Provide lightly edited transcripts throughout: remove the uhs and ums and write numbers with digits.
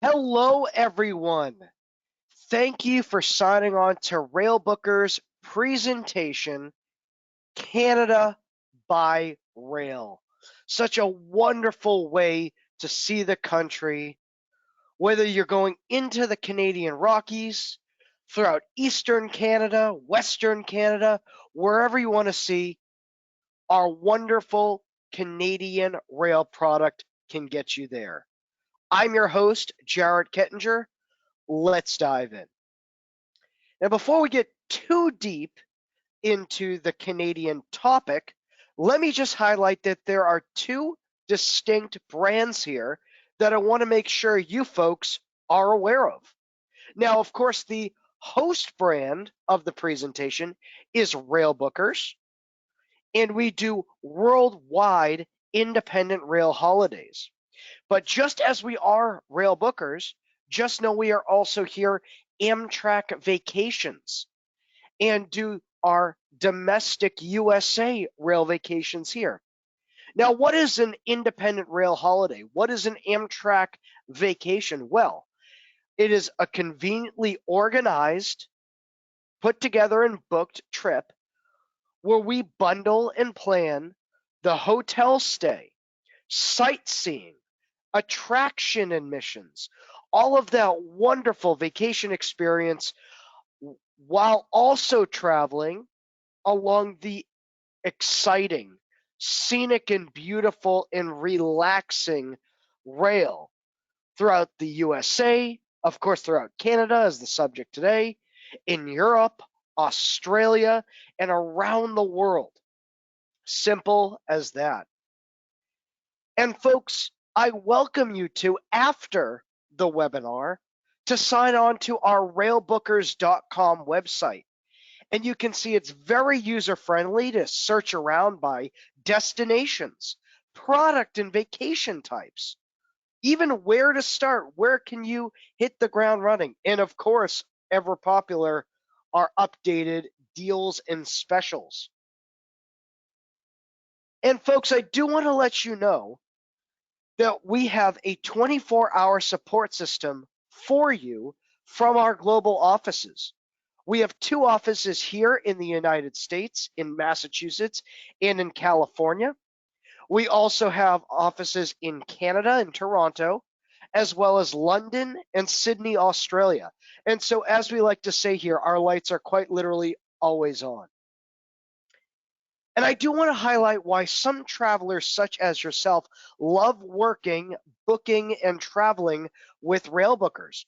Hello, everyone. Thank you for signing on to Railbookers presentation, Canada by Rail. Such a wonderful way to see the country, whether you're going into the Canadian Rockies, throughout Eastern Canada, Western Canada, wherever you want to see, our wonderful Canadian rail product can get you there. I'm your host, Jared Kettinger. Let's dive in. Now, before we get too deep into the Canadian topic, let me just highlight that there are two distinct brands here that I want to make sure you folks are aware of. Now, of course, the host brand of the presentation is Railbookers, and we do worldwide independent rail holidays. But just as we are Railbookers, just know we are also here Amtrak Vacations and do our domestic USA rail vacations here. Now, what is an independent rail holiday? What is an Amtrak vacation? Well, it is a conveniently organized, put together, and booked trip where we bundle and plan the hotel stay, sightseeing, attraction admissions, all of that wonderful vacation experience while also traveling along the exciting, scenic, and beautiful and relaxing rail throughout the USA, of course, throughout Canada as the subject today, in Europe, Australia, and around the world. Simple as that. And folks, I welcome you to, after the webinar, to sign on to our railbookers.com website. And you can see it's very user-friendly to search around by destinations, product and vacation types, even where to start, where can you hit the ground running. And of course, ever popular, our updated deals and specials. And folks, I do want to let you know that we have a 24-hour support system for you from our global offices. We have two offices here in the United States, in Massachusetts and in California. We also have offices in Canada and Toronto, as well as London and Sydney, Australia. And so, as we like to say here, our lights are quite literally always on. And I do want to highlight why some travelers, such as yourself, love working, booking, and traveling with Railbookers.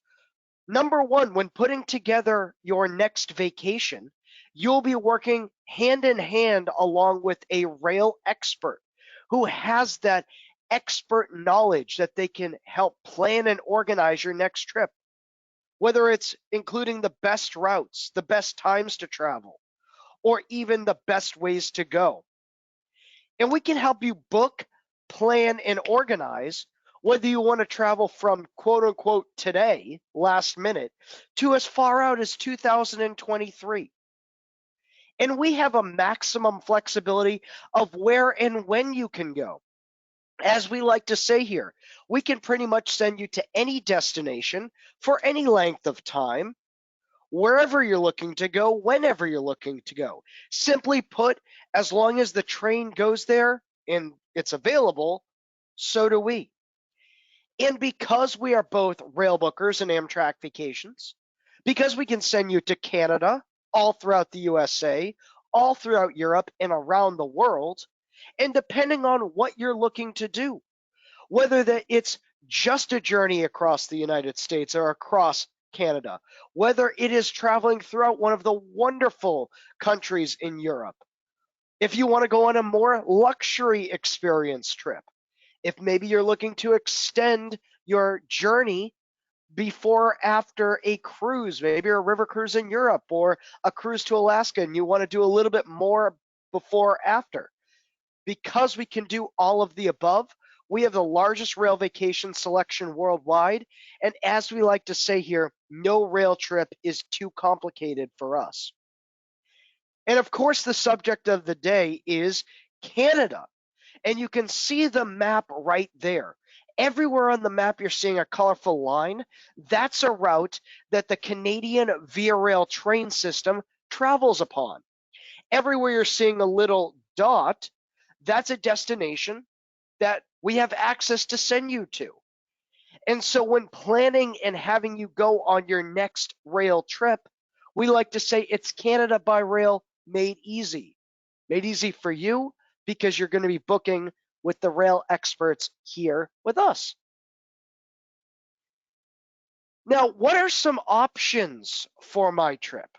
Number one, when putting together your next vacation, you'll be working hand in hand along with a rail expert who has that expert knowledge that they can help plan and organize your next trip, whether it's including the best routes, the best times to travel, or even the best ways to go. And we can help you book, plan, and organize whether you want to travel from quote unquote today, last minute, to as far out as 2023. And we have a maximum flexibility of where and when you can go. As we like to say here, we can pretty much send you to any destination for any length of time, wherever you're looking to go, whenever you're looking to go. Simply put, as long as the train goes there and it's available, so do we. And because we are both Railbookers and Amtrak Vacations, because we can send you to Canada, all throughout the USA, all throughout Europe, and around the world, and depending on what you're looking to do, whether that it's just a journey across the United States or across Canada, whether it is traveling throughout one of the wonderful countries in Europe, if you want to go on a more luxury experience trip, if maybe you're looking to extend your journey before or after a cruise, maybe a river cruise in Europe or a cruise to Alaska, and you want to do a little bit more before or after. Because we can do all of the above, we have the largest rail vacation selection worldwide. And as we like to say here, no rail trip is too complicated for us. And of course, the subject of the day is Canada. And you can see the map right there. Everywhere on the map you're seeing a colorful line, that's a route that the Canadian Via Rail train system travels upon. Everywhere you're seeing a little dot, that's a destination that we have access to send you to. And so when planning and having you go on your next rail trip, we like to say it's Canada by Rail made easy. Made easy for you because you're going to be booking with the rail experts here with us. Now, what are some options for my trip?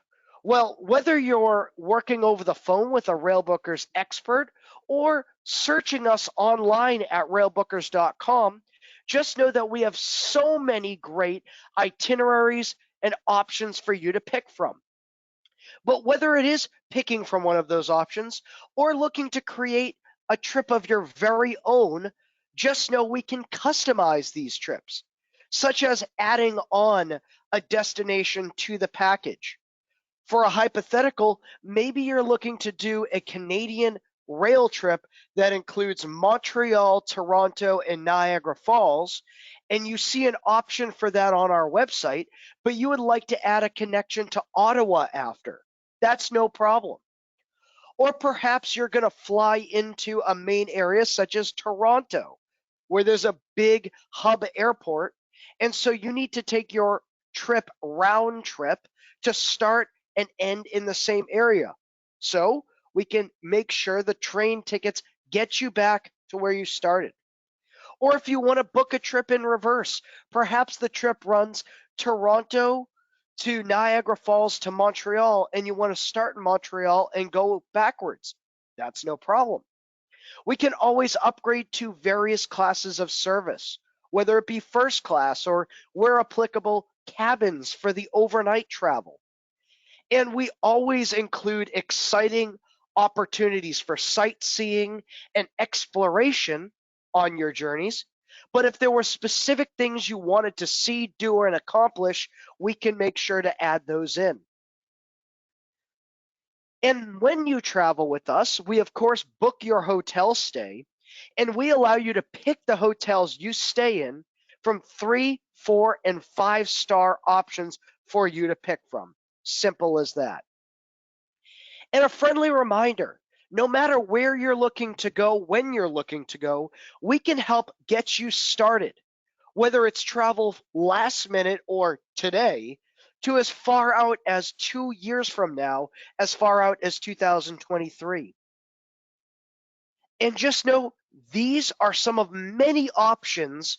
Well, whether you're working over the phone with a Railbookers expert or searching us online at railbookers.com, just know that we have so many great itineraries and options for you to pick from. But whether it is picking from one of those options or looking to create a trip of your very own, just know we can customize these trips, such as adding on a destination to the package. For a hypothetical, maybe you're looking to do a Canadian rail trip that includes Montreal, Toronto, and Niagara Falls, and you see an option for that on our website, but you would like to add a connection to Ottawa after. That's no problem. Or perhaps you're going to fly into a main area such as Toronto, where there's a big hub airport, and so you need to take your trip round trip to start and end in the same area. So we can make sure the train tickets get you back to where you started. Or if you want to book a trip in reverse, perhaps the trip runs Toronto to Niagara Falls to Montreal, and you want to start in Montreal and go backwards. That's no problem. We can always upgrade to various classes of service, whether it be first class or, where applicable, cabins for the overnight travel. And we always include exciting opportunities for sightseeing and exploration on your journeys. But if there were specific things you wanted to see, do, and accomplish, we can make sure to add those in. And when you travel with us, we of course book your hotel stay, and we allow you to pick the hotels you stay in from 3, 4, and 5-star options for you to pick from. Simple as that. And a friendly reminder, no matter where you're looking to go, when you're looking to go, we can help get you started, whether it's travel last minute or today, to as far out as 2 years from now, as far out as 2023. And just know these are some of many options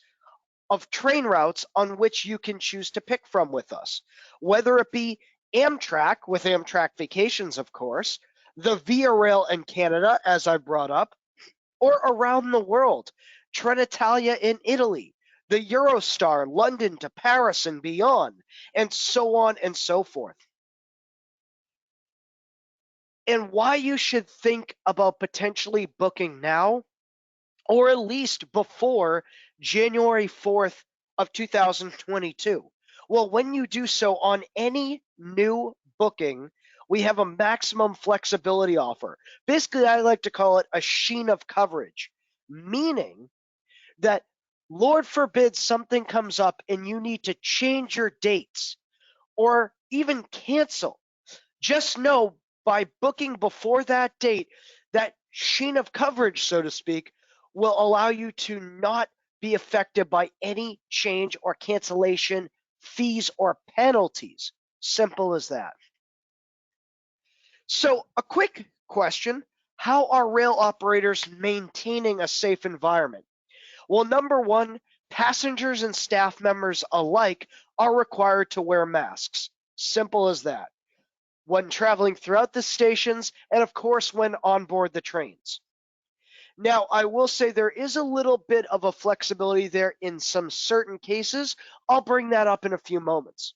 of train routes on which you can choose to pick from with us, whether it be Amtrak with Amtrak Vacations, of course, the Via Rail in Canada, as I brought up, or around the world, Trenitalia in Italy, the Eurostar, London to Paris and beyond, and so on and so forth. And why you should think about potentially booking now, or at least before January 4th of 2022. Well, when you do so on any new booking, we have a maximum flexibility offer. Basically, I like to call it a sheen of coverage, meaning that, Lord forbid, something comes up and you need to change your dates or even cancel. Just know by booking before that date, that sheen of coverage, so to speak, will allow you to not be affected by any change or cancellation fees or penalties. Simple as that. So a quick question, how are rail operators maintaining a safe environment? Well, number one, passengers and staff members alike are required to wear masks. Simple as that. When traveling throughout the stations, and of course when on board the trains. Now, I will say there is a little bit of a flexibility there in some certain cases. I'll bring that up in a few moments.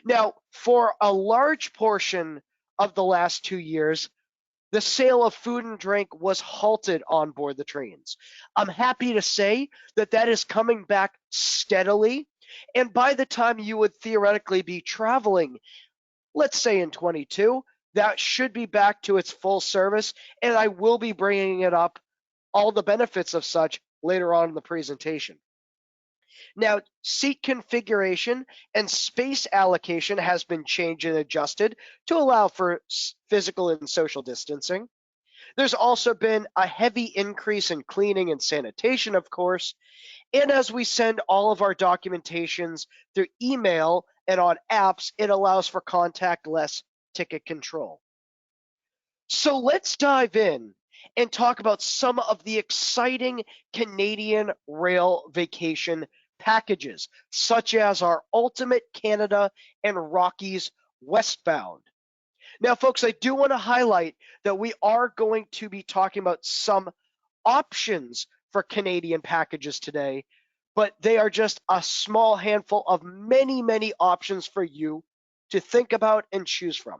Now, for a large portion of the last 2 years, the sale of food and drink was halted on board the trains. I'm happy to say that that is coming back steadily. And by the time you would theoretically be traveling, let's say in 22, that should be back to its full service. And I will be bringing it up, all the benefits of such, later on in the presentation. Now, seat configuration and space allocation has been changed and adjusted to allow for physical and social distancing. There's also been a heavy increase in cleaning and sanitation, of course. And as we send all of our documentations through email and on apps, it allows for contactless ticket control. So let's dive in and talk about some of the exciting Canadian rail vacation packages, such as our Ultimate Canada and Rockies Westbound. Now, folks, I do want to highlight that we are going to be talking about some options for Canadian packages today, but they are just a small handful of many, many options for you to think about and choose from.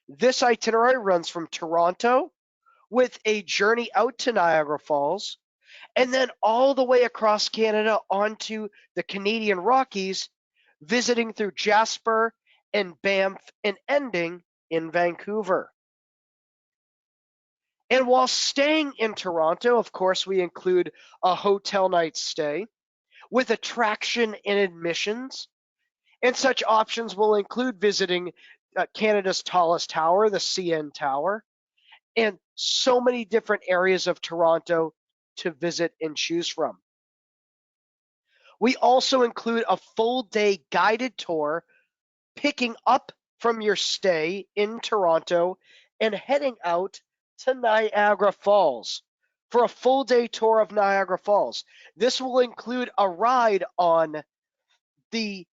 This itinerary runs from Toronto with a journey out to Niagara Falls, and then all the way across Canada onto the Canadian Rockies, visiting through Jasper and Banff and ending in Vancouver. And while staying in Toronto, of course, we include a hotel night stay with attraction and admissions. And such options will include visiting Canada's tallest tower, the CN Tower, and so many different areas of Toronto to visit and choose from. We also include a full day guided tour picking up from your stay in Toronto and heading out to Niagara Falls for a full day tour of Niagara Falls. This will include a ride on the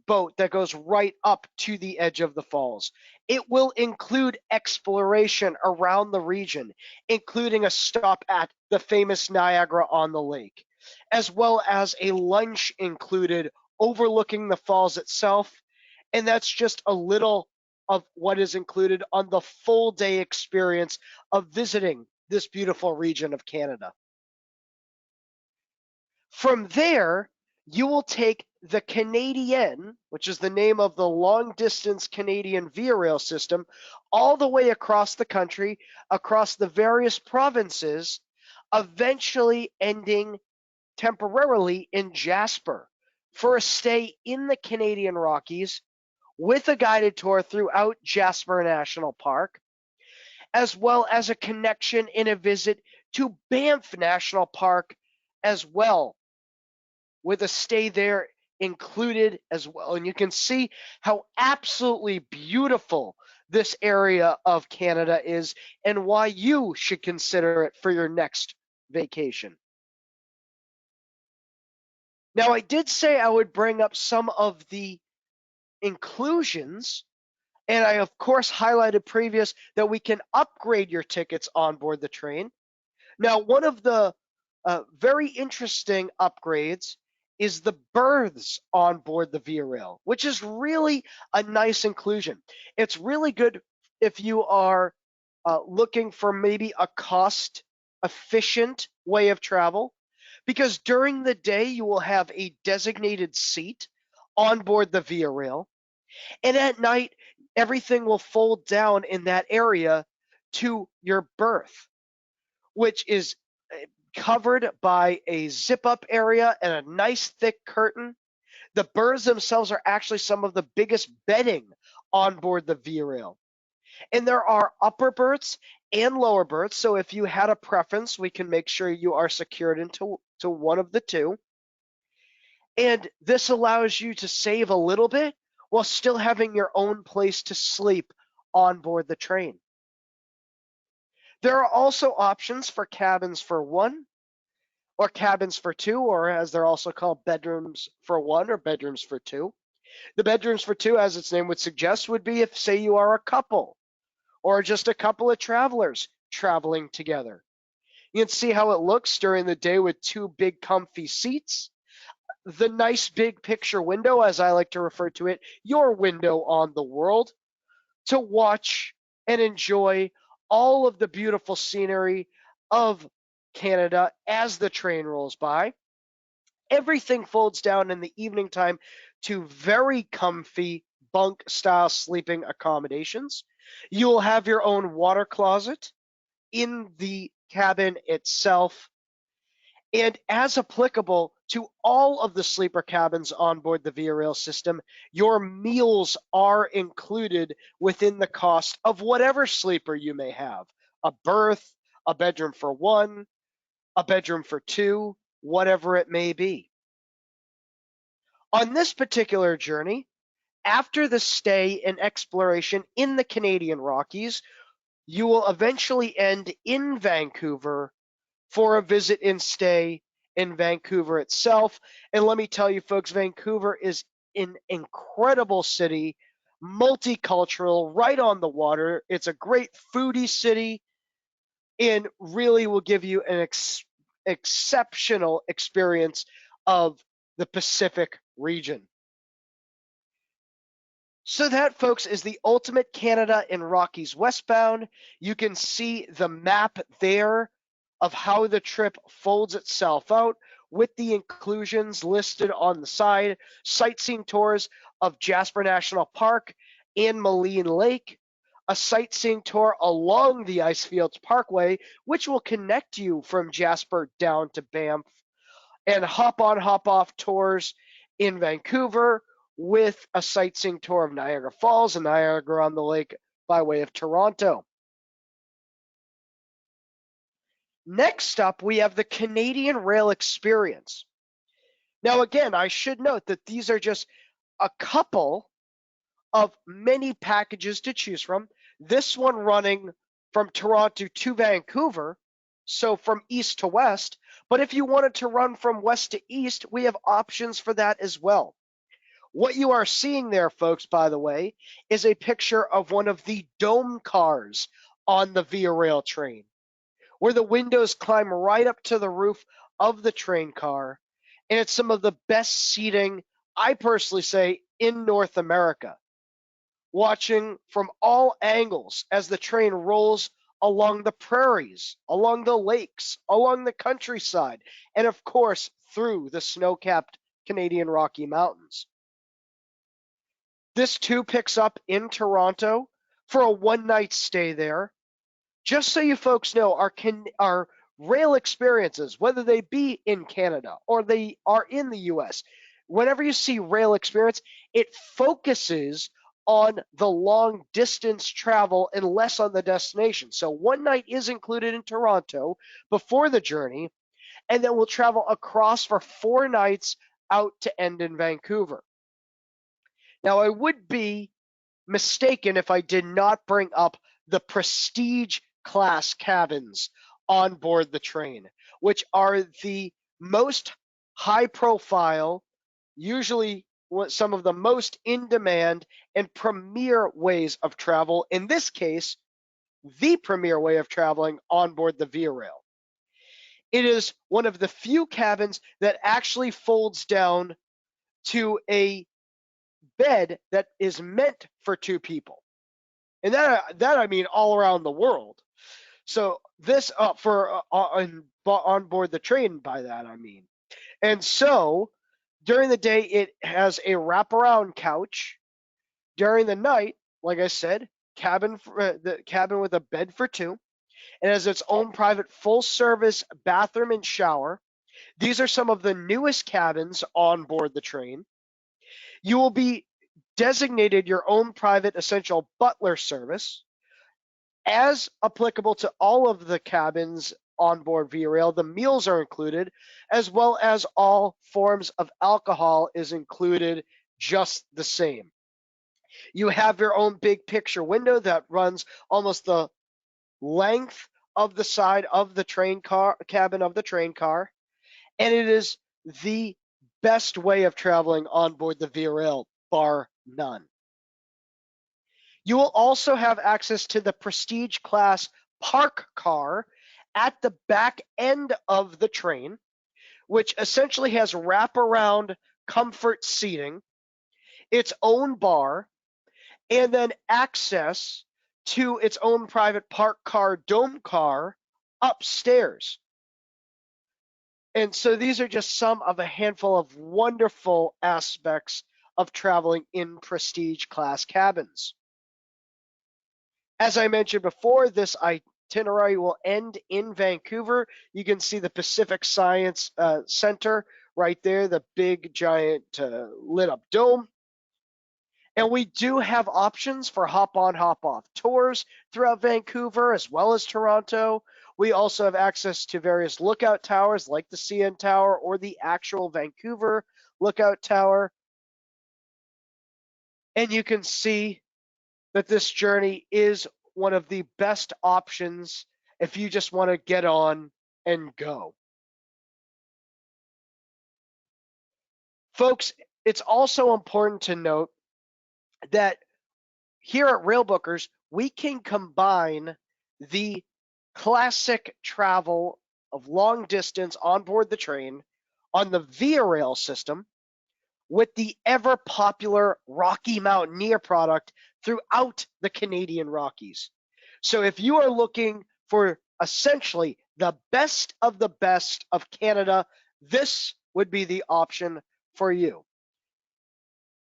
boat that goes right up to the edge of the falls. It will include exploration around the region, including a stop at the famous Niagara on the Lake, as well as a lunch included overlooking the falls itself. And that's just a little of what is included on the full day experience of visiting this beautiful region of Canada. From there, you will take the Canadian, which is the name of the long distance Canadian Via Rail system, all the way across the country, across the various provinces, eventually ending temporarily in Jasper for a stay in the Canadian Rockies with a guided tour throughout Jasper National Park, as well as a connection and a visit to Banff National Park as well, with a stay there included as well. And you can see how absolutely beautiful this area of Canada is and why you should consider it for your next vacation. Now, I did say I would bring up some of the inclusions, and I, of course, highlighted previous that we can upgrade your tickets on board the train. Now, one of the very interesting upgrades is the berths on board the Via Rail, which is really a nice inclusion. It's really good if you are looking for maybe a cost-efficient way of travel, because during the day you will have a designated seat on board the Via Rail, and at night everything will fold down in that area to your berth, which is covered by a zip-up area and a nice thick curtain. The berths themselves are actually some of the biggest bedding on board the Via Rail. And there are upper berths and lower berths, so if you had a preference, we can make sure you are secured into one of the two. And this allows you to save a little bit while still having your own place to sleep on board the train. There are also options for cabins for one, or cabins for two, or as they're also called, bedrooms for one or bedrooms for two. The bedrooms for two, as its name would suggest, would be if, say, you are a couple or just a couple of travelers traveling together. You can see how it looks during the day with two big comfy seats, the nice big picture window, as I like to refer to it, your window on the world, to watch and enjoy all of the beautiful scenery of Canada as the train rolls by. Everything folds down in the evening time to very comfy bunk style sleeping accommodations. You will have your own water closet in the cabin itself. And as applicable to all of the sleeper cabins on board the Via Rail system, your meals are included within the cost of whatever sleeper you may have. A berth, a bedroom for one, a bedroom for two, whatever it may be. On this particular journey, after the stay and exploration in the Canadian Rockies, you will eventually end in Vancouver for a visit and stay in Vancouver itself. And let me tell you, folks, Vancouver is an incredible city, multicultural, right on the water. It's a great foodie city and really will give you an exceptional experience of the Pacific region. So that, folks, is the ultimate Canada and Rockies westbound. You can see the map there of how the trip folds itself out with the inclusions listed on the side, sightseeing tours of Jasper National Park and Maligne Lake, a sightseeing tour along the Icefields Parkway, which will connect you from Jasper down to Banff, and hop-on, hop-off tours in Vancouver with a sightseeing tour of Niagara Falls and Niagara on the Lake by way of Toronto. Next up, we have the Canadian Rail Experience. Now, again, I should note that these are just a couple of many packages to choose from. This one running from Toronto to Vancouver, so from east to west. But if you wanted to run from west to east, we have options for that as well. What you are seeing there, folks, by the way, is a picture of one of the dome cars on the Via Rail train, where the windows climb right up to the roof of the train car. And it's some of the best seating, I personally say, in North America. Watching from all angles as the train rolls along the prairies, along the lakes, along the countryside, and of course, through the snow-capped Canadian Rocky Mountains. This too picks up in Toronto for a one-night stay there. Just so you folks know, our rail experiences, whether they be in Canada or they are in the US, whenever you see rail experience, it focuses on the long distance travel and less on the destination. So one night is included in Toronto before the journey, and then we'll travel across for 4 nights out to end in Vancouver. Now, I would be mistaken if I did not bring up the prestige class cabins on board the train, which are the most high profile, usually some of the most in demand and premier ways of travel. In this case, the premier way of traveling on board the Via Rail. It is one of the few cabins that actually folds down to a bed that is meant for 2 people. And that I mean all around the world. So this on board the train, by that I mean. And so during the day, it has a wraparound couch. During the night, like I said, the cabin with a bed for 2. It has its own private full-service bathroom and shower. These are some of the newest cabins on board the train. You will be designated your own private essential butler service. As applicable to all of the cabins on board Via Rail, the meals are included, as well as all forms of alcohol is included just the same. You have your own big picture window that runs almost the length of the side of the cabin of the train car, and it is the best way of traveling on board the Via Rail, bar none. You will also have access to the prestige class park car at the back end of the train, which essentially has wraparound comfort seating, its own bar, and then access to its own private park car, dome car, upstairs. And so these are just some of a handful of wonderful aspects of traveling in prestige class cabins. As I mentioned before, this itinerary will end in Vancouver. You can see the Pacific Science Center right there, the big giant lit up dome. And we do have options for hop on, hop off tours throughout Vancouver as well as Toronto. We also have access to various lookout towers like the CN Tower or the actual Vancouver Lookout Tower. And you can see that this journey is one of the best options if you just want to get on and go. Folks, it's also important to note that here at Railbookers, we can combine the classic travel of long distance on board the train on the Via Rail system with the ever popular Rocky Mountaineer product throughout the Canadian Rockies. So if you are looking for essentially the best of Canada, this would be the option for you.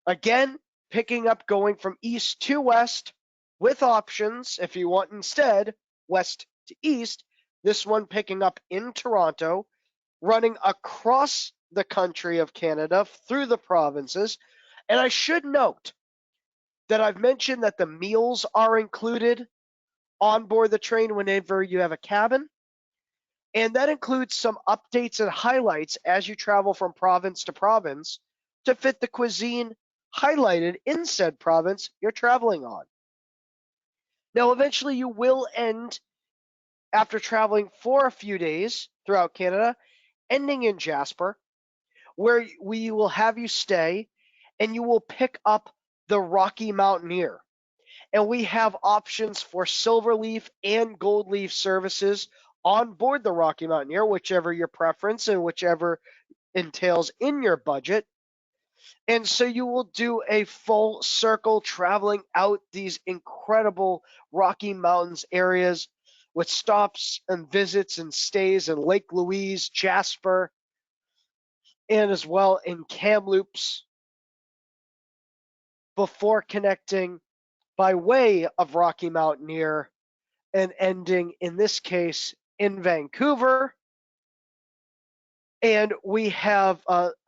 Again, picking up going from east to west with options if you want instead west to east. This one picking up in Toronto, running across the country of Canada through the provinces. And I should note that I've mentioned that the meals are included on board the train whenever you have a cabin. And that includes some updates and highlights as you travel from province to province to fit the cuisine highlighted in said province you're traveling on. Now, eventually you will end, after traveling for a few days throughout Canada, ending in Jasper, where we will have you stay and you will pick up the Rocky Mountaineer. And we have options for Silverleaf and Goldleaf services on board the Rocky Mountaineer, whichever your preference and whichever entails in your budget. And so you will do a full circle traveling out these incredible Rocky Mountains areas with stops and visits and stays in Lake Louise, Jasper, and as well in Kamloops before connecting by way of Rocky Mountaineer and ending, in this case, in Vancouver. And we have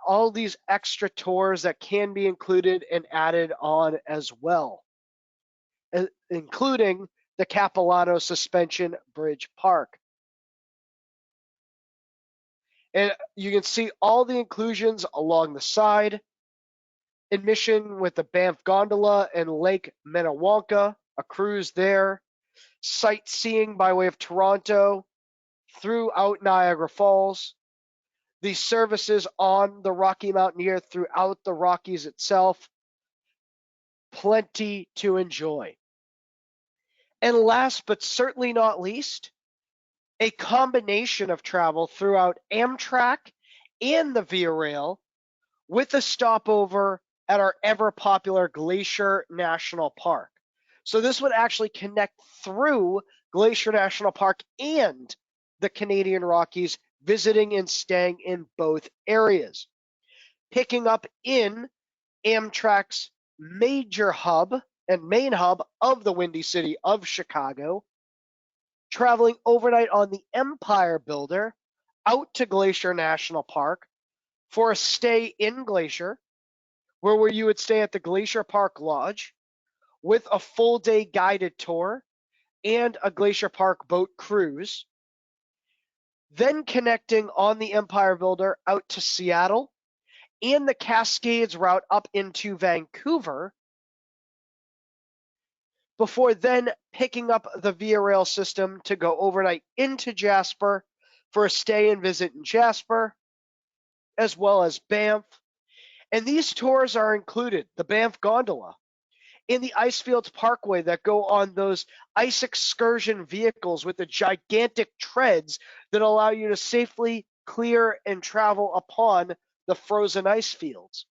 all these extra tours that can be included and added on as well, including the Capilano Suspension Bridge Park. And you can see all the inclusions along the side. Admission with the Banff Gondola and Lake Minnewanka, a cruise there. Sightseeing by way of Toronto throughout Niagara Falls. The services on the Rocky Mountaineer throughout the Rockies itself. Plenty to enjoy. And last but certainly not least, a combination of travel throughout Amtrak and the Via Rail with a stopover at our ever popular Glacier National Park. So this would actually connect through Glacier National Park and the Canadian Rockies, visiting and staying in both areas. Picking up in Amtrak's major hub and main hub of the Windy City of Chicago, traveling overnight on the Empire Builder out to Glacier National Park for a stay in Glacier, where you would stay at the Glacier Park Lodge with a full day guided tour and a Glacier Park boat cruise. Then connecting on the Empire Builder out to Seattle and the Cascades route up into Vancouver, before then picking up the Via Rail system to go overnight into Jasper for a stay and visit in Jasper, as well as Banff. And these tours are included, the Banff Gondola, in the Icefields Parkway that go on those ice excursion vehicles with the gigantic treads that allow you to safely clear and travel upon the frozen ice fields.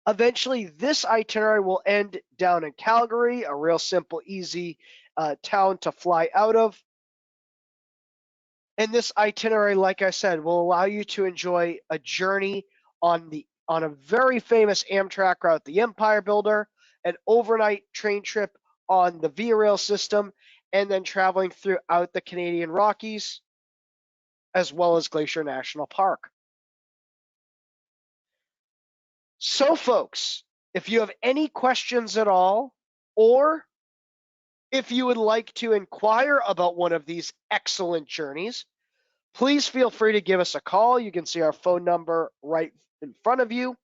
Eventually, this itinerary will end down in Calgary, a real simple, easy town to fly out of. And this itinerary, like I said, will allow you to enjoy a journey on a very famous Amtrak route, the Empire Builder, an overnight train trip on the Via Rail system, and then traveling throughout the Canadian Rockies, as well as Glacier National Park. So, folks, if you have any questions at all, or if you would like to inquire about one of these excellent journeys, please feel free to give us a call. You can see our phone number right in front of you.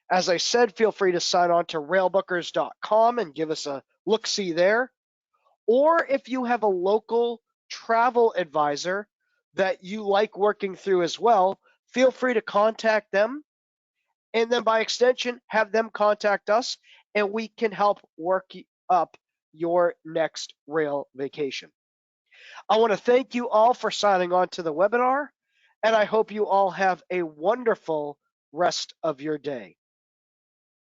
As I said, feel free to sign on to railbookers.com and give us a look-see there. Or if you have a local travel advisor that you like working through as well, feel free to contact them. And then by extension, have them contact us and we can help work up your next rail vacation. I want to thank you all for signing on to the webinar, and I hope you all have a wonderful rest of your day.